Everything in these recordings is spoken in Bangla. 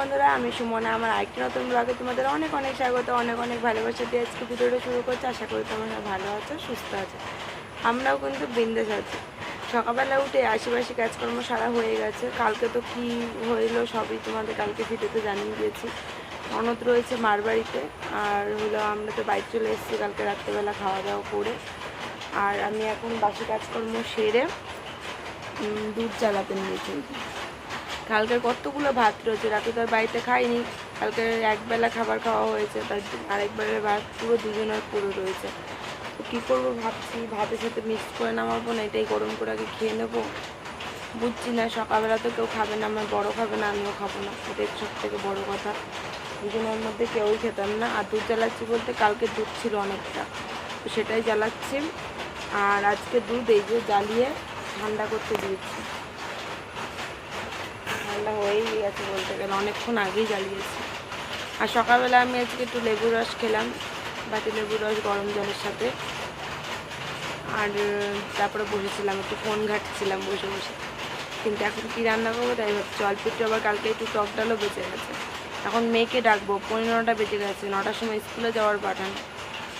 বন্ধুরা, আমি সুমনা। আমার আরেকটি নতুন ব্লগে তোমাদের অনেক অনেক স্বাগত, অনেক অনেক ভালোবাসা দিয়ে আজকে ভিডিওটা শুরু করছি। আশা করি তোমরা ভালো আছো, সুস্থ আছো। আমরাও কিন্তু বিন্দাস আছি। সকালবেলা উঠে আশেপাশে কাজকর্ম সারা হয়ে গেছে। কালকে তো কী হইলো সবই তোমাদের কালকে ভিডিওতে জানিয়ে দিয়েছি। ননদ রয়েছে মার বাড়িতে, আর হলো আমরা তো বাইক চলে এসেছি কালকে রাত্রেবেলা খাওয়া দাওয়া করে। আর আমি এখন বাকি কাজকর্ম সেরে দুধ জ্বালাতে নিয়েছি। কালকের কতগুলো ভাত রয়েছে, রাতে তো আর বাড়িতে খাইনি। কালকে একবেলা খাবার খাওয়া হয়েছে, তার আরেকবারের ভাত পুরো দুজনের পুরো রয়েছে। তো কী করবো ভাবছি, ভাতের সাথে মিক্স করে নামাবো না এটাই গরম করে আগে খেয়ে নেবো। বুঝছি না, সকালবেলা তো কেউ খাবে না, আমার বড় খাবে না, আমিও খাবো না, এটাই সব থেকে বড়ো কথা। দুজনের মধ্যে কেউই খেতাম না। আর দুধ জ্বালাচ্ছি বলতে কালকে দুধ ছিল অনেকটা, তো সেটাই জ্বালাচ্ছি। আর আজকে দুধ এই যে জ্বালিয়ে ঠান্ডা করতে দিয়েছি। ঠান্ডা হয়েই গেছে বলতে গেলে, অনেকক্ষণ আগেই জ্বালিয়েছি। আর সকালবেলা আমি আজকে একটু লেবুর রস খেলাম, বাটি লেবুর রস গরম জলের সাথে। আর তারপরে বসেছিলাম, একটু ফোন ঘাঁটছিলাম বসে বসে। কিন্তু এখন কী রান্না করবো তাই ভাবছি। অল্প একটু, আবার কালকে একটু টক ডালও বেঁচে গেছে। এখন মেয়েকে ডাকবো, 9:15 বেজে গেছে, 9টার সময় স্কুলে যাওয়ার পাঠান।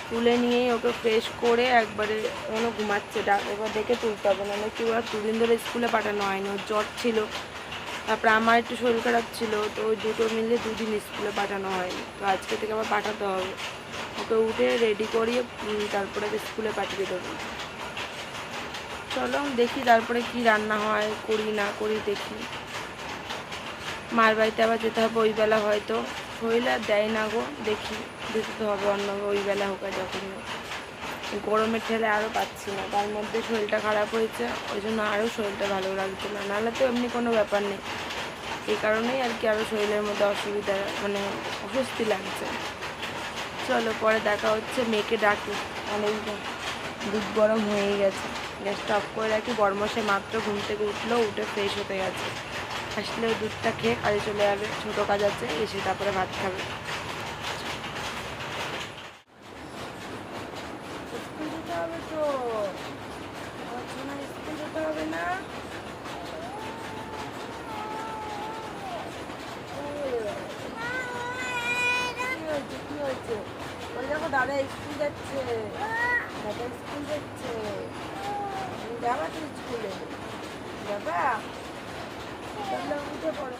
তুলে নিয়েই ওকে ফ্রেশ করে একবারে এখনও ঘুমাচ্ছে, এবার দেখে তুলতে হবে, নাহলে কি ওরা 2 দিন ধরে স্কুলে পাঠানো হয়নি। ওর জ্বর ছিল, তারপরে আমার একটু শরীর খারাপ ছিল, তো ওই দুটো মিলে 2 দিন স্কুলে পাঠানো হয়নি। তো আজকে থেকে আবার পাঠাতে হবে। ওকে উঠে রেডি করিয়ে তারপরে স্কুলে পাঠিয়ে দেবো। চলো দেখি তারপরে কি রান্না হয়, করি না করি দেখি। মার বাড়িতে আবার যেতে হবে ওই বেলা, হয়তো শরীর আর দেয় না গো, দেখি যেতে তো হবে অন্য ওই বেলা হোক আর যখন হোক। গরমের ঠেলে আরও পাচ্ছি না, তার মধ্যে শরীরটা খারাপ হয়েছে, ওই জন্য আরও শরীরটা ভালো লাগছে না। নাহলে তো এমনি কোনো ব্যাপার নেই, এই কারণেই আর কি আরও শরীরের মধ্যে অসুবিধা, মানে অস্বস্তি লাগছে। চলো পরে দেখা হচ্ছে, মেয়েকে ডাকি। অনেক দুধ গরম হয়েই গেছে, গ্যাসটা অফ করে রাখি। বরমশাই মাত্র ঘুম থেকে উঠলো, উঠে ফ্রেশ হতে গেছে। আসলে ওই দুধটা খেয়ে কাজে চলে যাবে, ছোটো কাজ আছে, এসে তারপরে ভাত খাবে। স্কুল যেতে হবে তো, স্কুল যেতে হবে না? কি হয়েছে? ওই দেখো দাদা স্কুল যাচ্ছে, দাদা স্কুল যাচ্ছে। যাবা তো স্কুলে, যাবা? তাহলে উঠে পড়ো।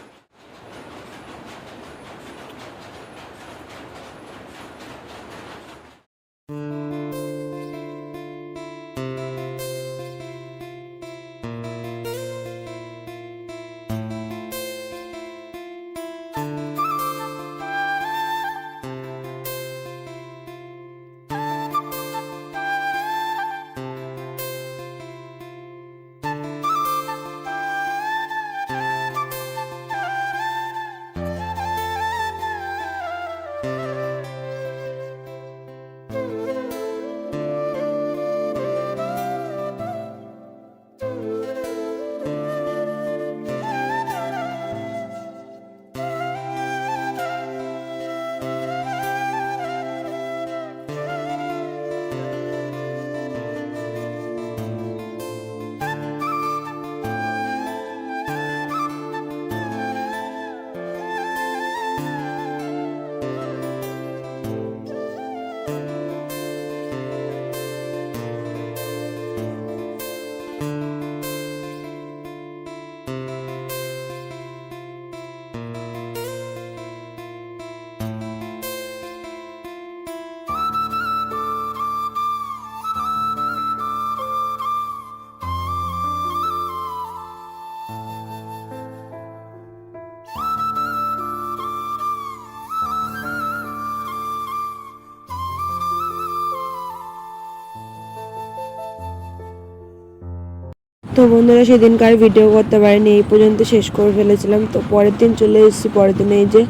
তো বন্ধুরা, সেদিনকার ভিডিও করতে পারিনি, এই পর্যন্ত শেষ করে ফেলেছিলাম। তো পরের দিন চলে এসেছি। পরের দিনে এই যে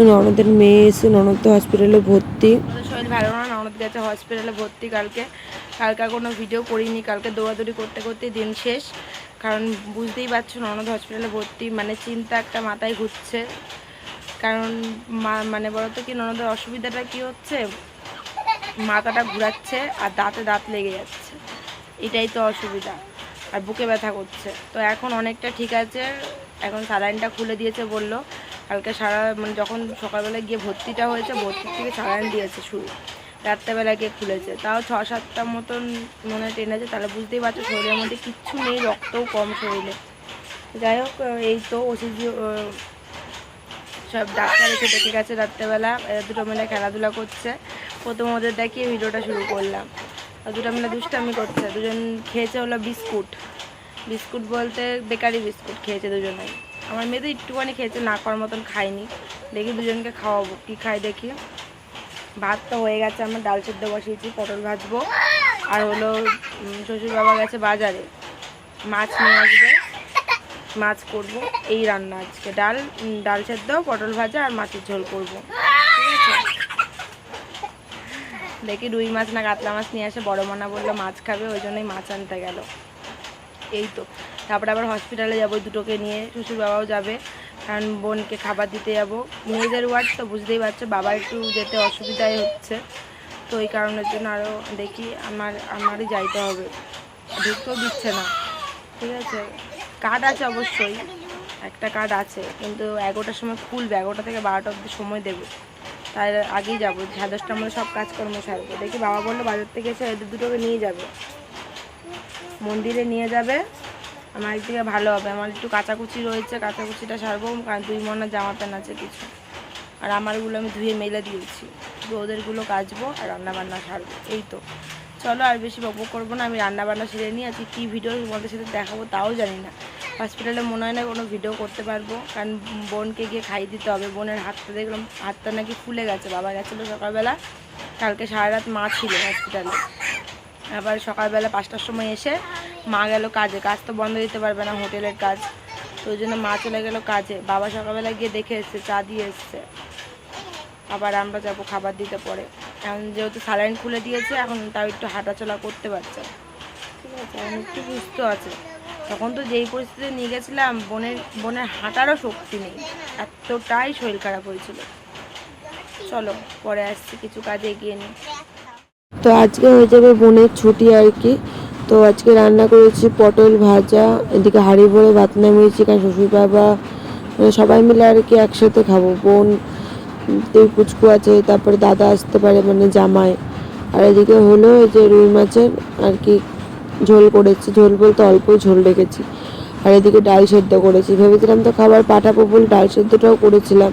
ননদের মেয়ে এসে, ননদ তো হসপিটালে ভর্তি। শরীর ভালো না, ননদ গেছে হসপিটালে ভর্তি। কালকে কোনো ভিডিও করিনি, কালকে দৌড়াদৌড়ি করতে করতেই দিন শেষ। কারণ বুঝতেই পারছো, ননদ হসপিটালে ভর্তি মানে চিন্তা একটা মাথায় ঘুরছে। কারণ মানে বলো তো কি, ননদের অসুবিধাটা কি হচ্ছে, মাথাটা ঘুরাচ্ছে আর দাঁতে দাঁত লেগে যাচ্ছে, এটাই তো অসুবিধা। আর বুকে ব্যথা করছে। তো এখন অনেকটা ঠিক আছে, এখন স্যালাইনটা খুলে দিয়েছে বললো। কালকে সারা মানে যখন সকালবেলা গিয়ে ভর্তিটা হয়েছে, ভর্তির থেকে স্যালাইন দিয়েছে শুরু, রাত্রেবেলা গিয়ে খুলেছে, তাও 6-7টা মতন মনে টেনেছে। তাহলে বুঝতেই পারছো শরীরের মধ্যে কিচ্ছু নেই, রক্তও কম শরীরে। যাই হোক, এই তো ওষুধ সব ডাক্তার এসে দেখে গেছে রাত্রেবেলা। দুটো মিলে খেলাধুলা করছে। প্রথম ওদের দেখিয়ে ভিডিওটা শুরু করলাম। দুটো মিলে দুষ্টামি করছে। দুজন খেয়েছে হলো বিস্কুট। বিস্কুট বলতে বেকারি বিস্কুট খেয়েছে দুজনেই। আমার মেয়ে তো একটুখানি খেয়েছে, না করার মতন খায়নি। দেখি দুজনকে খাওয়াবো, কী খাই দেখি। ভাত তো হয়ে গেছে, আমার ডাল সেদ্ধ বসিয়েছি, পটল ভাজবো। আর হলো শ্বশুর বাবা গেছে বাজারে, মাছ নিয়ে আসবে, মাছ করব। এই রান্না আজকে, ডাল সেদ্ধ, পটল ভাজা আর মাছের ঝোল করব, ঠিক আছে। দেখি রুই মাছ না কাতলা মাছ নিয়ে আসে, বড় মানা বললো মাছ খাবে, ওই জন্যই মাছ আনতে গেল। এই তো, তারপরে আবার হসপিটালে যাবো দুটোকে নিয়ে, শ্বশুর বাবাও যাবে, কারণ বোনকে খাবার দিতে যাব। মেয়েদের ওয়ার্ড তো বুঝতেই পারছো, বাবা একটু যেতে অসুবিধাই হচ্ছে, তো এই কারণের জন্য আরও দেখি আমারই যাইতে হবে। ঢুকতেও দিচ্ছে না, ঠিক আছে। কার্ড আছে অবশ্যই, একটা কার্ড আছে, কিন্তু 11টার সময় খুলবে, 11টা থেকে 12টা অবধি সময় দেবে। তাই আগেই যাবো, 10:30টার মধ্যে সব কাজকর্ম সারবো। দেখি বাবা বললো বাজার থেকে এসে এদের দুটোকে নিয়ে যাবে, মন্দিরে নিয়ে যাবে। আমার একদিকে ভালো হবে, আমার একটু কাচাকুচি রয়েছে, কাচাকুচিটা সারবো, কারণ 2 মণা জামা প্যান্ট আছে কিছু, আর আমারগুলো আমি ধুয়ে মেলে দিয়েছি, শুধু ওদেরগুলো কাচবো আর রান্নাবান্না সারবো। এই তো, চলো আর বেশি বকবক করবো না, আমি রান্নাবান্না সেরে নিই। আজকে কী ভিডিও তোমাদের সাথে দেখাবো তাও জানি না। হসপিটালে মনে হয় না কোনো ভিডিও করতে পারবো, কারণ বোনকে গিয়ে খাইয়ে দিতে হবে। বোনের হাতটা দেখলাম, হাতটা নাকি ফুলে গেছে, বাবা গেছিলো সকালবেলা, কালকে সারা রাত মা ছিল হসপিটালে। আবার সকালবেলা 5টার সময় এসে মা গেল কাজে, কাজ তো বন্ধ দিতে পারবে না, হোটেলের কাজ, তো ওই জন্য মা চলে গেল কাজে। বাবা সকালবেলা গিয়ে দেখে এসছে, চা দিয়ে এসছে। আবার আমরা যাব খাবার দিতে পরে, এখন যেহেতু স্যালাইন খুলে দিয়েছে, এখন তাও একটু হাঁটাচলা করতে পারছে, ঠিক আছে, এখন একটু সুস্থ আছে। তখন তো যেই পরিস্থিতিতে নিয়ে গেছিলাম, বোনের হাঁটারও শক্তি নেই, এতটাই শরীর খারাপ হয়েছিল। চলো পরে আসছি, কিছু কাজে এগিয়ে নিই। তো আজকে হয়ে যাবে বোনের ছুটি আর কি। তো আজকে রান্না করেছি পটল ভাজা, এদিকে হাঁড়ি ভরে ভাত নামিয়েছি, কারণ শ্বশুর বাবা সবাই মিলে আর কি একসাথে খাবো। বোন, তুই পুচকু আছে, তারপরে দাদা আসতে পারে, মানে জামাই। আর এদিকে হলো এই যে রুই মাছের আর কি ঝোল করেছি, ঝোল বলতে অল্প ঝোল রেখেছি। আর এদিকে ডাল সেদ্ধ করেছি, ভেবেছিলাম তো খাবার পাঠাবো বলে ডাল সেদ্ধটাও করেছিলাম,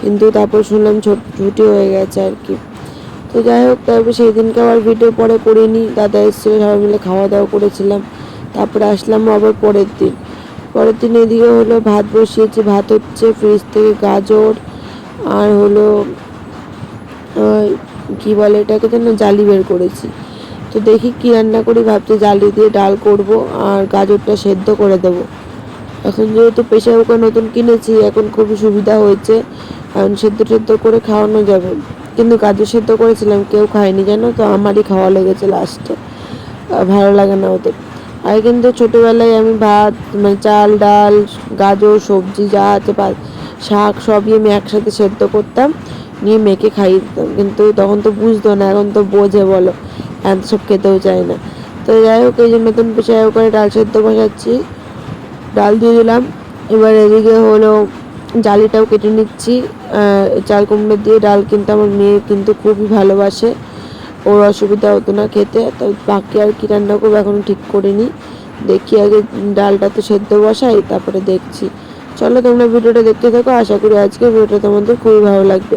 কিন্তু তারপর শুনলাম ছুটি হয়ে গেছে আর কি। তো যাই হোক, তারপর সেই দিনকে আবার ভিডিও পরে করিনি, দাদা এসেছিলো, সবাই মিলে খাওয়া দাওয়া করেছিলাম। তারপরে আসলাম আবার পরের দিন এদিকে হলো ভাত বসিয়েছি, ভাত হচ্ছে, ফ্রিজ থেকে গাজর আর হলো কি বলে এটাকে যেন, জালি বের করেছি। তো দেখি কি রান্না করি, ভাবছি জালি দিয়ে ডাল করব আর গাজরটা সেদ্ধ করে দেবো। এখন যেহেতু প্রেশার কুকার নতুন কিনেছি, এখন খুবই সুবিধা হয়েছে, কারণ সেদ্ধ করে খাওয়ানো যাবে। কিন্তু গাজর সেদ্ধ করেছিলাম, কেউ খায়নি জানো তো, আমারই খাওয়া লেগেছে লাস্টে, ভালো লাগে না ওদের। আর কিন্তু ছোটোবেলায় আমি ভাত, মানে চাল ডাল গাজর সবজি যা আছে, শাক সবই আমি একসাথে সেদ্ধ করতাম, নিয়ে মেয়েকে খাইয়ে দিতাম। কিন্তু তখন তো বুঝতো না, এখন তো বোঝে বলো, এখন সব খেতেও চায় না। তো যাই হোক, এই যে নতুন প্রেশার কুকারে ডাল সেদ্ধ বসাচ্ছি, ডাল দিয়ে দিলাম। এবার এদিকে হলো জালিটাও কেটে নিচ্ছি। চাল কুমড়ো দিয়ে ডাল কিন্তু আমার মেয়ে কিন্তু খুবই ভালোবাসে, ওর অসুবিধা হতো না খেতে। তো বাকি আর কি রান্না করবো এখনও ঠিক করিনি, দেখি আগে ডালটা তো সেদ্ধ বসাই, তারপরে দেখছি। চলো তোমরা ভিডিওটা দেখতে থাকো, আশা করি আজকে ভিডিওটা তোমাদের খুবই ভালো লাগবে।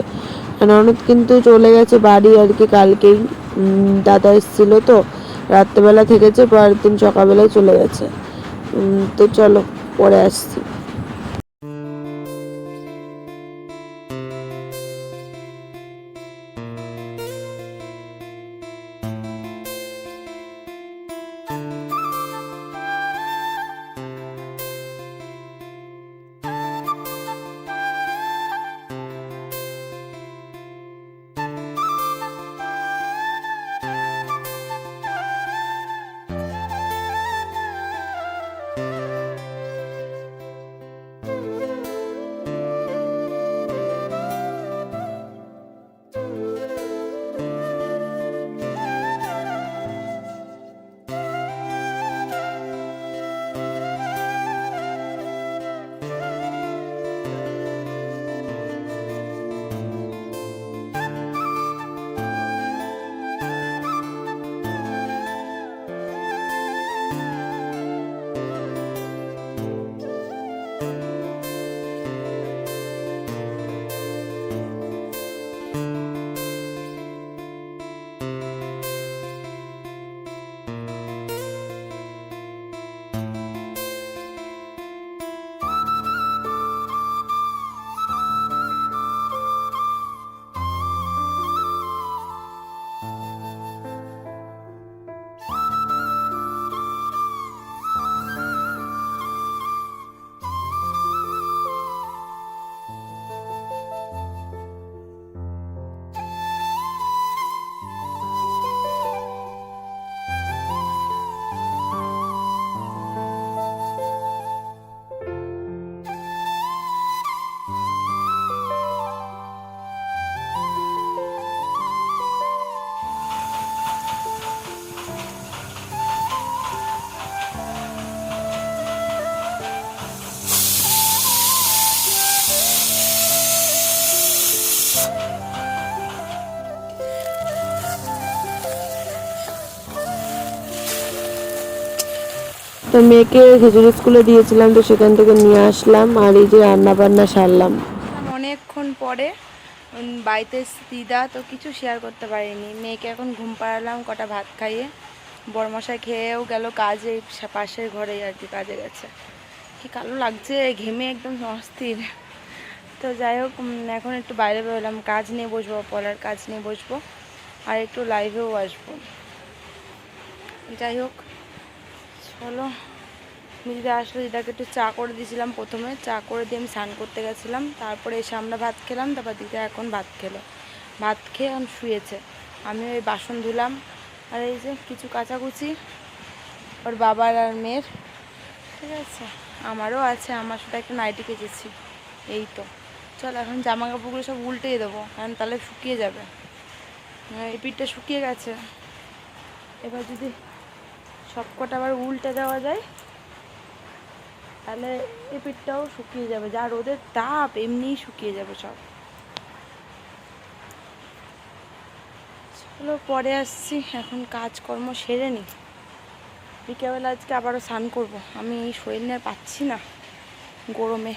আর ননদ কিন্তু চলে গেছে বাড়ি আর কি, কালকেই দাদা এসেছিলো, তো রাত্রেবেলা থেকেছে, পরের দিন সকালবেলায় চলে গেছে। তো চলো পরে আসছি। তো মেয়েকে খিচুড়ি স্কুলে দিয়েছিলাম, তো সেখান থেকে নিয়ে আসলাম আর এই যে রান্না বান্না সারলাম। অনেকক্ষণ পরে বাড়িতে দিদা, তো কিছু শেয়ার করতে পারিনি। মেয়েকে এখন ঘুম পাড়ালাম, কটা ভাত খাইয়ে বড়মশাই খেয়েও গেল কাজে, পাশের ঘরেই আর কি কাজে গেছে। কি কালো লাগছে, ঘেমে একদম অস্থির। তো যাই হোক, এখন একটু বাইরে বেরোলাম, কাজ নিয়ে বসবো, পলার কাজ নিয়ে বসবো আর একটু লাইভেও আসবো। যাই হোক চলো, দিদা আসলে দিদাকে একটু চা করে দিয়েছিলাম, প্রথমে চা করে দিয়ে আমি স্নান করতে গেছিলাম, তারপরে এসে আমরা ভাত খেলাম, তারপর দিদা এখন ভাত খেলো, ভাত খেয়ে এখন শুয়েছে। আমি ওই বাসন ধুলাম আর এই যে কিছু কাচাকুচি ওর বাবার আর মেয়ের, ঠিক আছে, আমারও আছে, আমার সাথে একটা নাইটি কেচেছি। এই তো চল এখন জামা কাপড়গুলো সব উল্টেই দেবো, কারণ তাহলে শুকিয়ে যাবে। এই পিঠটা শুকিয়ে গেছে, এবার যদি সব কটা আবার উল্টে দেওয়া যায় তাহলে এই পিঠটাও শুকিয়ে যাবে, যা রোদের তাপ এমনিই শুকিয়ে যাবে সব। চলো পরে আসছি, এখন কাজকর্ম সেরে নিই, বিকেলবেলা আজকে আবারও স্নান করবো। আমি এই শরীর নিয়ে পাচ্ছি না গরমে,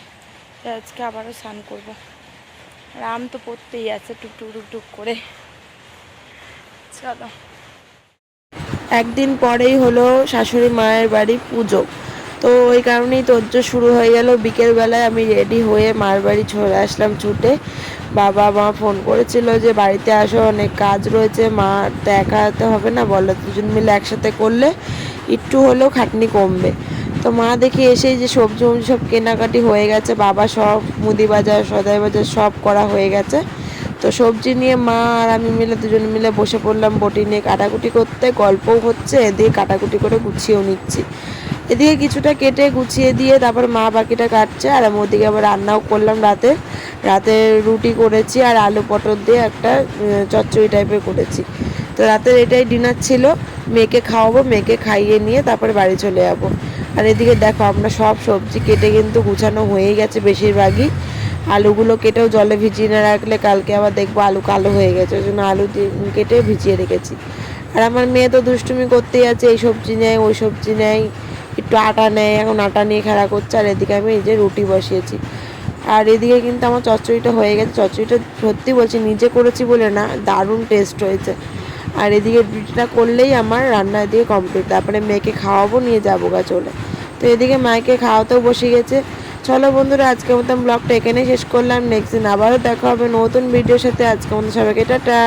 আজকে আবারও স্নান করবো। আর আম তো পড়তেই আছে টুকটুক টুকটুক করে। চলো, একদিন পরেই হলো শাশুড়ি মায়ের বাড়ি পুজো, তো ওই কারণেই তোজ্জো শুরু হয়ে গেল। বিকেলবেলায় আমি রেডি হয়ে মার বাড়ি চলে আসলাম ছুটে। বাবা মা ফোন করেছিল যে বাড়িতে আসো, অনেক কাজ রয়েছে, মা তো একা হাতে হবে না, বলো দুজন মিলে একসাথে করলে একটু হলেও খাটনি কমবে। তো মা দেখি এসেই যে সবজি সব কেনাকাটি হয়ে গেছে, বাবা সব মুদি বাজার সদাই বাজার সব করা হয়ে গেছে। তো সবজি নিয়ে মা আর আমি মিলে দুজন মিলে বসে পড়লাম বটি নিয়ে কাটাকুটি করতে, গল্পও হচ্ছে, এদিকে কাটাকুটি করে গুছিয়েও নিচ্ছি। এদিকে কিছুটা কেটে গুছিয়ে দিয়ে তারপর মা বাকিটা কাটছে, আর আমি ওদিকে আবার রান্নাও করলাম। রাতে রুটি করেছি আর আলু পটল দিয়ে একটা চচ্চড়ি টাইপের করেছি। তো রাতের এটাই ডিনার ছিল, মেয়েকে খাওয়াবো, মেয়েকে খাইয়ে নিয়ে তারপরে বাড়ি চলে যাবো। আর এদিকে দেখো আমরা সব সবজি কেটে কিন্তু গুছানো হয়েই গেছে বেশিরভাগই। আলুগুলো কেটেও জলে ভিজিয়ে না রাখলে কালকে আবার দেখবো আলু কালো হয়ে গেছে, ওই জন্য আলু কেটে ভিজিয়ে রেখেছি। আর আমার মেয়ে তো দুষ্টুমি করতেই আছে, এই সবজি নেয় ওই সবজি নেয়, একটু আটা নেয়, এখন আটা নিয়ে খেলা করছে। আর এদিকে আমি এই যে রুটি বসিয়েছি, আর এদিকে কিন্তু আমার চচ্চড়িটা হয়ে গেছে। চচ্চড়িটা সত্যি বলছি নিজে করেছি বলে না, দারুণ টেস্ট হয়েছে। আর এদিকে রুটিটা করলেই আমার রান্না এদিকে কমপ্লিট, তারপরে মেয়েকে খাওয়াবো, নিয়ে যাবো গা চলে। তো এদিকে মায়েকে খাওয়াতেও বসে গেছে। চলো বন্ধুরা, আজকের মতন ব্লগটা এখানেই শেষ করলাম। নেক্সট দিন আবারও দেখা হবে নতুন ভিডিওর সাথে। আজকের মতো সবাইকে টাটা।